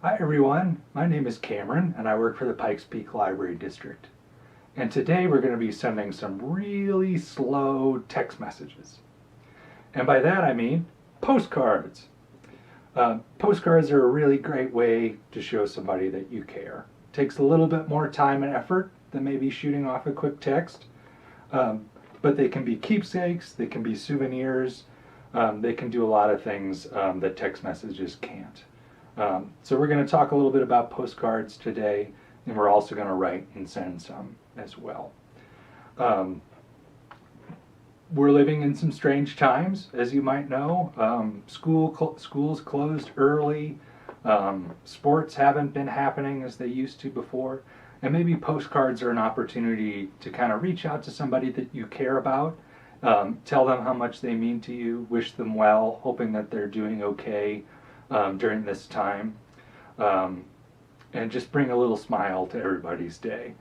Hi everyone, my name is Cameron and I work for the Pikes Peak Library District. And today we're going to be sending some really slow text messages. And by that I mean postcards. Postcards are a really great way to show somebody that you care. It takes a little bit more time and effort than maybe shooting off a quick text. But they can be keepsakes, they can be souvenirs, they can do a lot of things that text messages can't. So we're going to talk a little bit about postcards today, and we're also going to write and send some as well. We're living in some strange times, as you might know. Schools closed early. Sports haven't been happening as they used to before. And maybe postcards are an opportunity to kind of reach out to somebody that you care about, tell them how much they mean to you, wish them well, hoping that they're doing okay during this time, and just bring a little smile to everybody's day.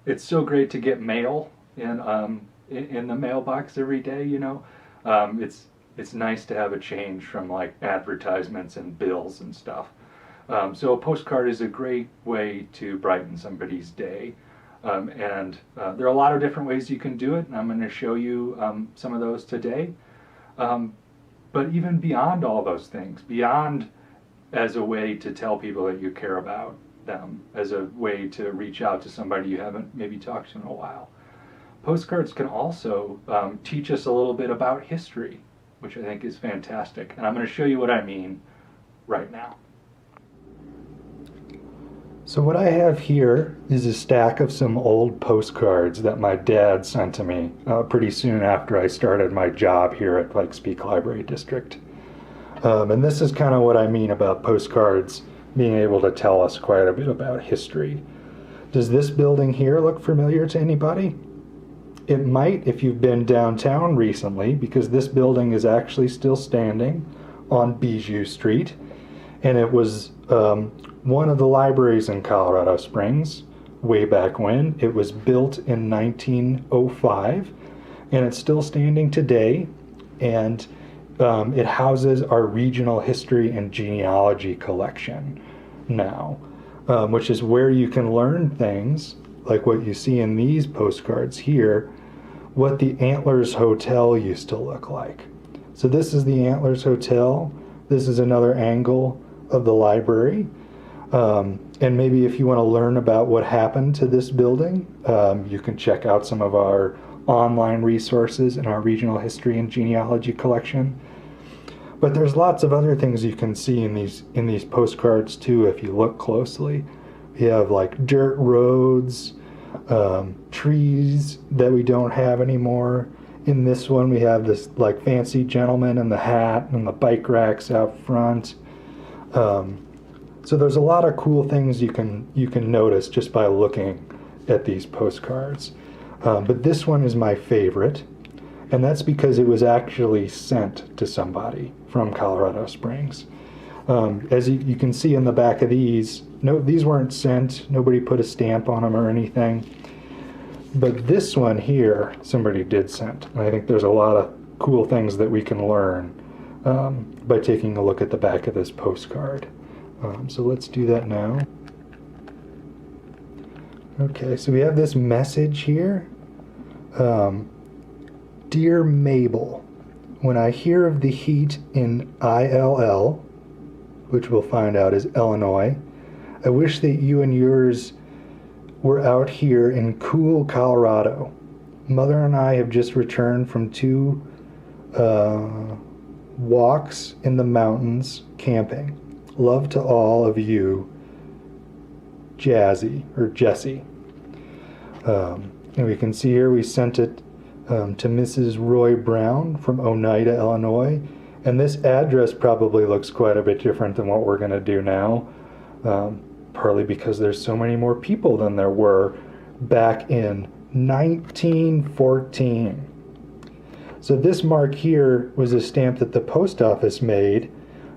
It's so great to get mail in the mailbox every day. It's nice to have a change from like advertisements and bills and stuff. So a postcard is a great way to brighten somebody's day. And there are a lot of different ways you can do it, and I'm going to show you some of those today. But even beyond all those things, beyond as a way to tell people that you care about them, as a way to reach out to somebody you haven't maybe talked to in a while, postcards can also teach us a little bit about history, which I think is fantastic. And I'm going to show you what I mean right now. So what I have here is a stack of some old postcards that my dad sent to me pretty soon after I started my job here at Pikes Peak Library District. And this is kind of what I mean about postcards being able to tell us quite a bit about history. Does this building here look familiar to anybody? It might if you've been downtown recently, because this building is actually still standing on Bijou Street, and it was one of the libraries in Colorado Springs way back when. It was built in 1905, and it's still standing today, and it houses our regional history and genealogy collection now, which is where you can learn things like what you see in these postcards here, what the Antlers Hotel used to look like. So this is the Antlers Hotel. This is another angle of the library. And maybe if you want to learn about what happened to this building, you can check out some of our online resources in our regional history and genealogy collection. But there's lots of other things you can see in these postcards too if you look closely. We have like dirt roads, trees that we don't have anymore. In this one we have this like fancy gentleman in the hat and the bike racks out front. So there's a lot of cool things you can notice just by looking at these postcards. But this one is my favorite, and that's because it was actually sent to somebody from Colorado Springs. As you can see in the back of these, no, these weren't sent. Nobody put a stamp on them or anything. But this one here, somebody did send. And I think there's a lot of cool things that we can learn by taking a look at the back of this postcard. So let's do that now. Okay, so we have this message here. Dear Mabel, when I hear of the heat in ILL, which we'll find out is Illinois, I wish that you and yours were out here in cool Colorado. Mother and I have just returned from 2 walks in the mountains camping. Love to all of you, Jazzy, or Jessie. And we can see here we sent it to Mrs. Roy Brown from Oneida, Illinois. And this address probably looks quite a bit different than what we're going to do now, partly because there's so many more people than there were back in 1914. So this mark here was a stamp that the post office made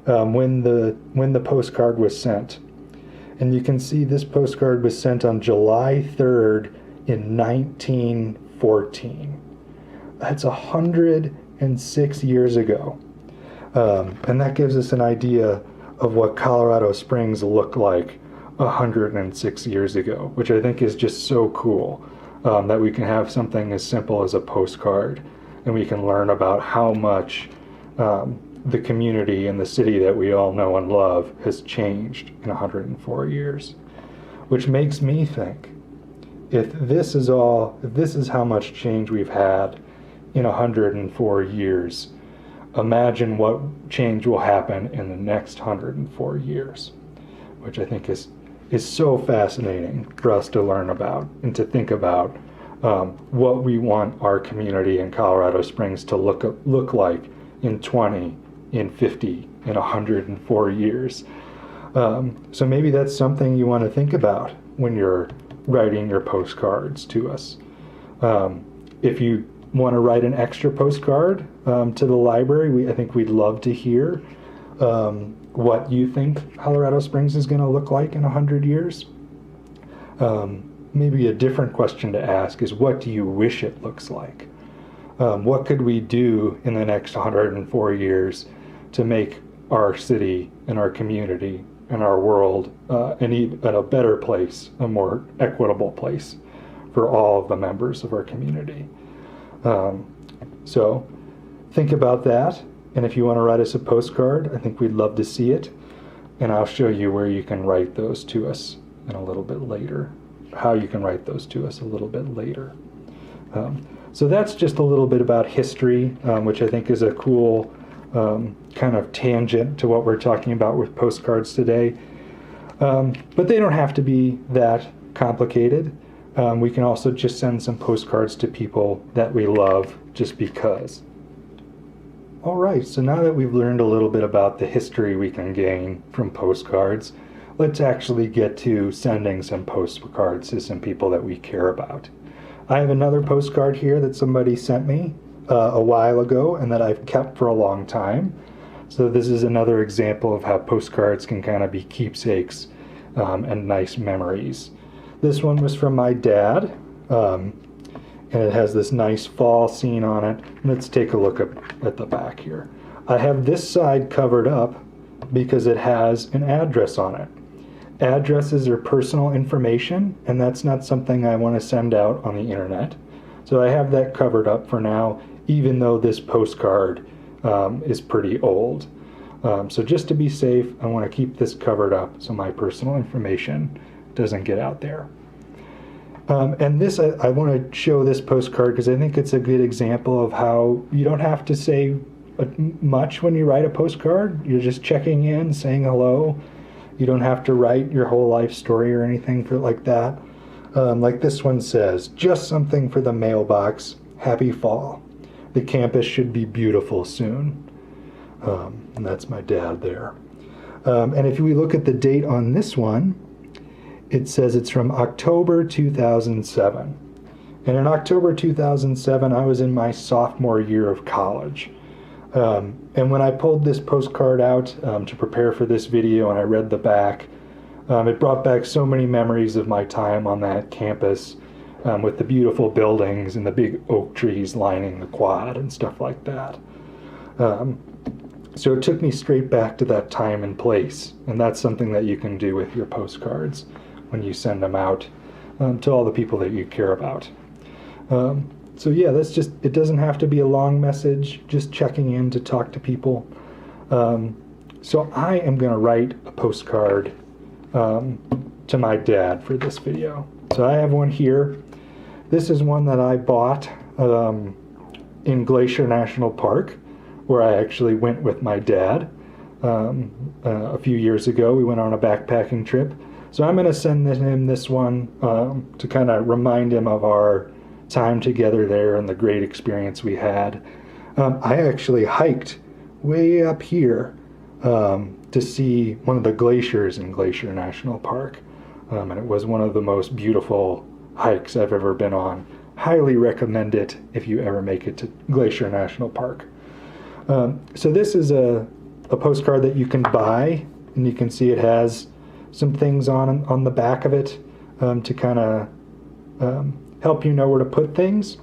when the postcard was sent. And you can see this postcard was sent on July 3rd in 1914. That's 106 years ago. And that gives us an idea of what Colorado Springs looked like 106 years ago, which I think is just so cool, that we can have something as simple as a postcard and we can learn about how much the community and the city that we all know and love has changed in 104 years. Which makes me think, if this is how much change we've had in 104 years, imagine what change will happen in the next 104 years, which I think is so fascinating for us to learn about and to think about what we want our community in Colorado Springs to look like in 20, in 50, in 104 years. So maybe that's something you want to think about when you're writing your postcards to us. If you want to write an extra postcard to the library, I think we'd love to hear what you think Colorado Springs is going to look like in 100 years. Maybe a different question to ask is, what do you wish it looks like? What could we do in the next 104 years to make our city and our community and our world a better place, a more equitable place for all of the members of our community? So think about that, and if you want to write us a postcard, I think we'd love to see it, and I'll show you where you can write those to us in a little bit later, how you can write those to us a little bit later. So that's just a little bit about history, which I think is a cool kind of tangent to what we're talking about with postcards today. But they don't have to be that complicated. We can also just send some postcards to people that we love just because. All right, so now that we've learned a little bit about the history we can gain from postcards, let's actually get to sending some postcards to some people that we care about. I have another postcard here that somebody sent me a while ago and that I've kept for a long time. So this is another example of how postcards can kind of be keepsakes and nice memories. This one was from my dad, and it has this nice fall scene on it. Let's take a look at the back here. I have this side covered up because it has an address on it. Addresses are personal information, and that's not something I want to send out on the internet. So I have that covered up for now, even though this postcard is pretty old. So just to be safe, I want to keep this covered up so my personal information doesn't get out there. And this, I want to show this postcard because I think it's a good example of how you don't have to say much when you write a postcard. You're just checking in, saying hello. You don't have to write your whole life story or anything like that. Like this one says, just something for the mailbox. Happy fall. The campus should be beautiful soon. And that's my dad there. And if we look at the date on this one, it says it's from October 2007. And in October 2007, I was in my sophomore year of college. And when I pulled this postcard out to prepare for this video and I read the back, it brought back so many memories of my time on that campus with the beautiful buildings and the big oak trees lining the quad and stuff like that. So it took me straight back to that time and place, and that's something that you can do with your postcards when you send them out to all the people that you care about. So yeah, it doesn't have to be a long message, just checking in to talk to people. So I am going to write a postcard to my dad for this video. So I have one here. This is one that I bought in Glacier National Park, where I actually went with my dad a few years ago. We went on a backpacking trip. So I'm going to send him this one to kind of remind him of our time together there and the great experience we had. I actually hiked way up here to see one of the glaciers in Glacier National Park. And it was one of the most beautiful hikes I've ever been on. Highly recommend it if you ever make it to Glacier National Park. So this is a postcard that you can buy, and you can see it has some things on the back of it to kind of help you know where to put things.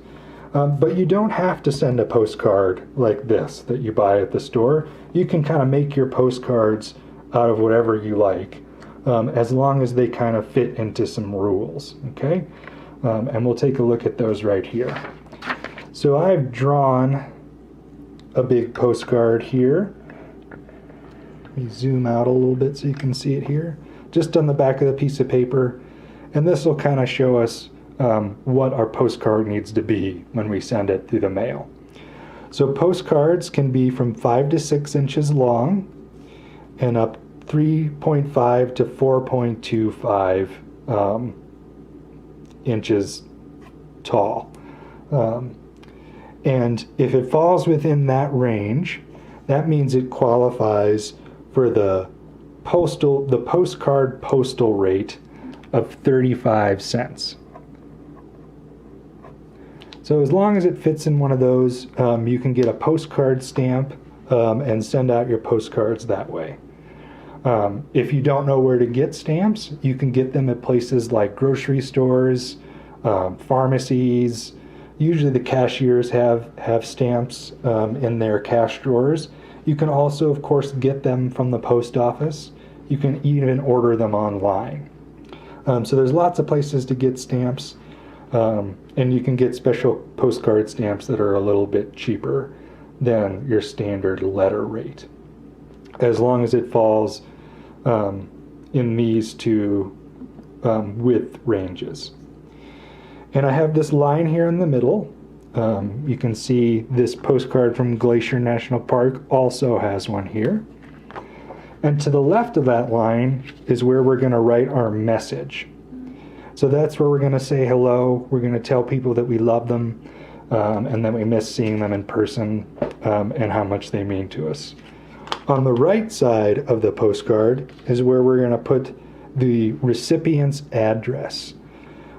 But you don't have to send a postcard like this that you buy at the store. You can kind of make your postcards out of whatever you like, as long as they kind of fit into some rules, okay? And we'll take a look at those right here. So I've drawn a big postcard here. Let me zoom out a little bit so you can see it here. Just on the back of the piece of paper. And this will kind of show us what our postcard needs to be when we send it through the mail. So postcards can be from 5 to 6 inches long and up 3.5 to 4.25 inches tall. And if it falls within that range, that means it qualifies for the postcard postal rate of 35 cents. So as long as it fits in one of those, you can get a postcard stamp and send out your postcards that way. If you don't know where to get stamps, you can get them at places like grocery stores, pharmacies. Usually the cashiers have stamps in their cash drawers. You can also, of course, get them from the post office. You can even order them online. So there's lots of places to get stamps, and you can get special postcard stamps that are a little bit cheaper than your standard letter rate, as long as it falls in these two width ranges. And I have this line here in the middle. You can see this postcard from Glacier National Park also has one here. And to the left of that line is where we're going to write our message. So that's where we're going to say hello. We're going to tell people that we love them and that we miss seeing them in person and how much they mean to us. On the right side of the postcard is where we're going to put the recipient's address.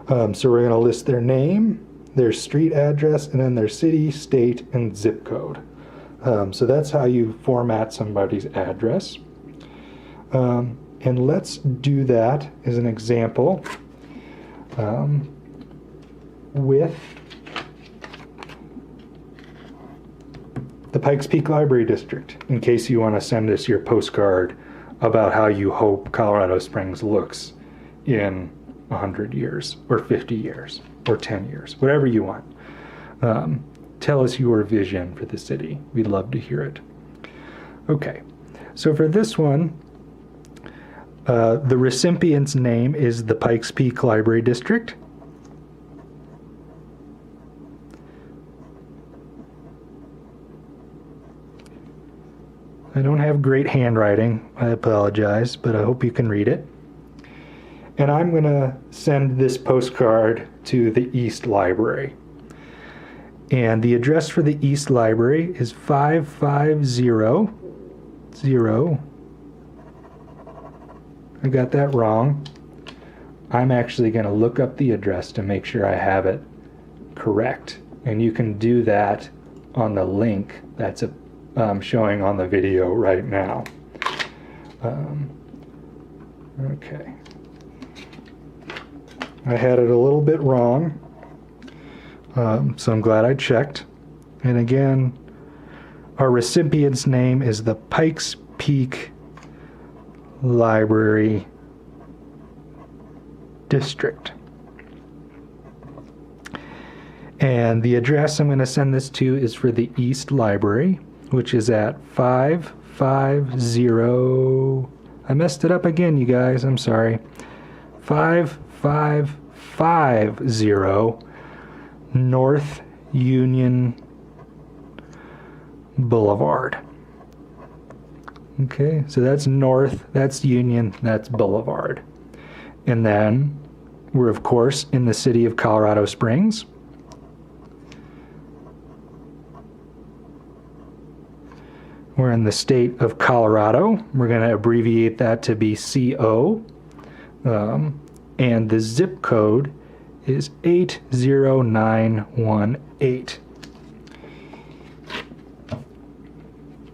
So we're going to list their name, their street address, and then their city, state, and zip code. So that's how you format somebody's address. And let's do that as an example with the Pikes Peak Library District, in case you want to send us your postcard about how you hope Colorado Springs looks in 100 years, or 50 years, or 10 years, whatever you want. Tell us your vision for the city. We'd love to hear it. Okay, so for this one, the recipient's name is the Pikes Peak Library District. I don't have great handwriting, I apologize, but I hope you can read it. And I'm going to send this postcard to the East Library. And the address for the East Library is 550. I got that wrong. I'm actually going to look up the address to make sure I have it correct. And you can do that on the link that's showing on the video right now. Okay. I had it a little bit wrong, so I'm glad I checked. And again, our recipient's name is the Pikes Peak Library District. And the address I'm going to send this to is for the East Library, which is at 550, I messed it up again, you guys, I'm sorry, 5550 North Union Boulevard. Okay, so that's North, that's Union, that's Boulevard. And then we're, of course, in the city of Colorado Springs. We're in the state of Colorado. We're going to abbreviate that to be CO. And the zip code is 80918.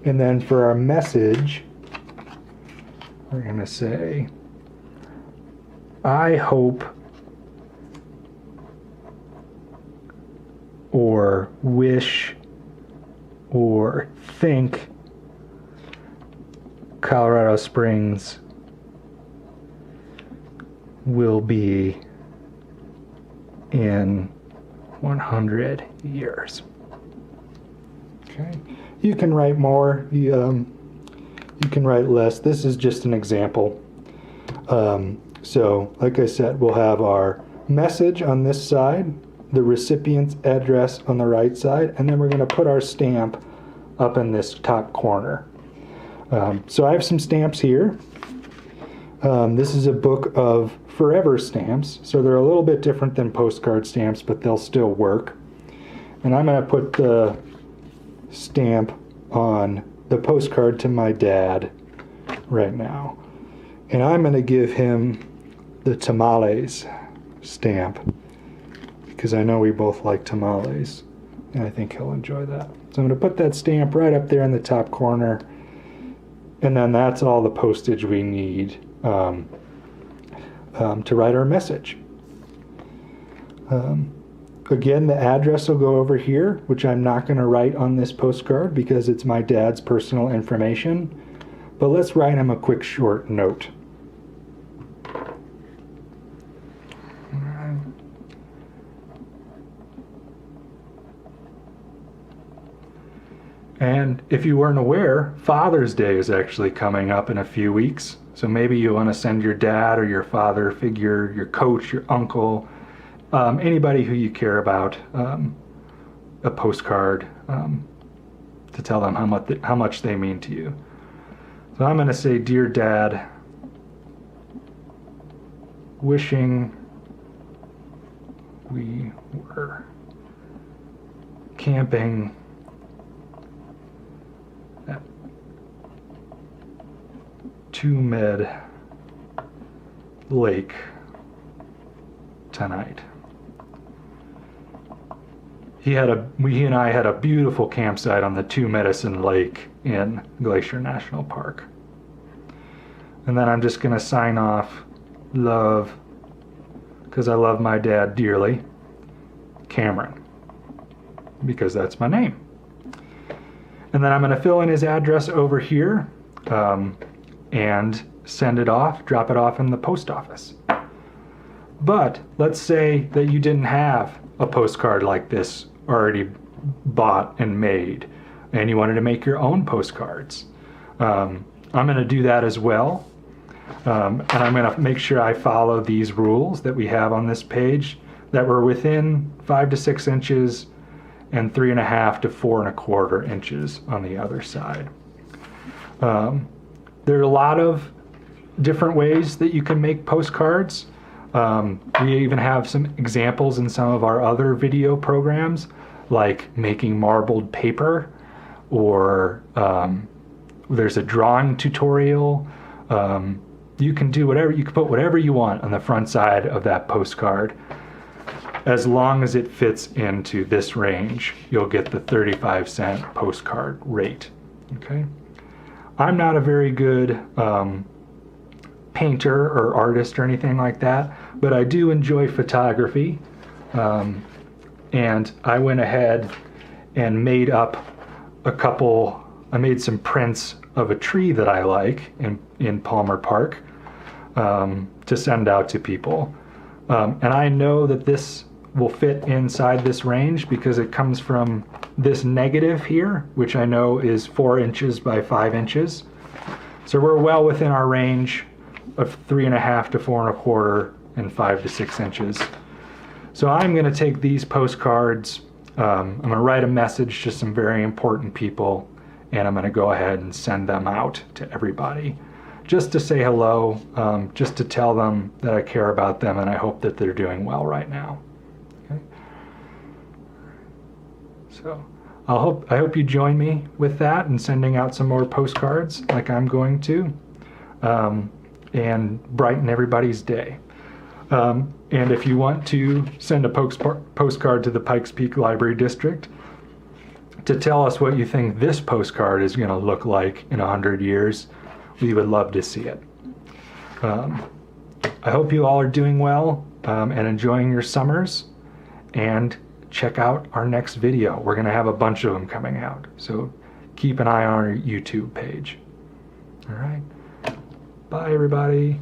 And then for our message, we're going to say, I hope or wish or think Colorado Springs will be in 100 years. Okay. You can write more. You can write less. This is just an example. So, like I said, we'll have our message on this side, the recipient's address on the right side, and then we're going to put our stamp up in this top corner. So I have some stamps here. This is a book of forever stamps, so they're a little bit different than postcard stamps, but they'll still work. And I'm going to put the stamp on the postcard to my dad right now. And I'm going to give him the tamales stamp because I know we both like tamales, and I think he'll enjoy that. So I'm going to put that stamp right up there in the top corner, and then that's all the postage we need to write our message. Again, the address will go over here, which I'm not going to write on this postcard because it's my dad's personal information. But let's write him a quick short note. And if you weren't aware, Father's Day is actually coming up in a few weeks. So maybe you want to send your dad or your father figure, your coach, your uncle, anybody who you care about, a postcard to tell them how much they mean to you. So I'm going to say, Dear Dad, wishing we were camping at Two-Med Lake tonight. He and I had a beautiful campsite on the Two Medicine Lake in Glacier National Park. And then I'm just going to sign off, love, because I love my dad dearly, Cameron, because that's my name. And then I'm going to fill in his address over here and send it off, drop it off in the post office. But let's say that you didn't have a postcard like this already bought and made, and you wanted to make your own postcards. I'm going to do that as well. And I'm going to make sure I follow these rules that we have on this page that were within 5 to 6 inches and 3.5 to 4.25 inches on the other side. There are a lot of different ways that you can make postcards. We even have some examples in some of our other video programs, like making marbled paper, or there's a drawing tutorial. You can do whatever, you can put whatever you want on the front side of that postcard. As long as it fits into this range, you'll get the 35-cent postcard rate. Okay. I'm not a very good painter or artist or anything like that, but I do enjoy photography, and I went ahead and made up I made some prints of a tree that I like in Palmer Park to send out to people, and I know that this will fit inside this range because it comes from this negative here, which I know is 4 inches by 5 inches. So we're well within our range of 3.5 to 4.25 and 5 to 6 inches. So I'm going to take these postcards, I'm going to write a message to some very important people, and I'm going to go ahead and send them out to everybody. Just to say hello, just to tell them that I care about them and I hope that they're doing well right now. Okay? So I hope you join me with that and sending out some more postcards like I'm going to, and brighten everybody's day. And if you want to send a postcard to the Pikes Peak Library District to tell us what you think this postcard is going to look like in 100 years, we would love to see it. I hope you all are doing well and enjoying your summers, and check out our next video. We're going to have a bunch of them coming out, so keep an eye on our YouTube page. All right. Bye, everybody.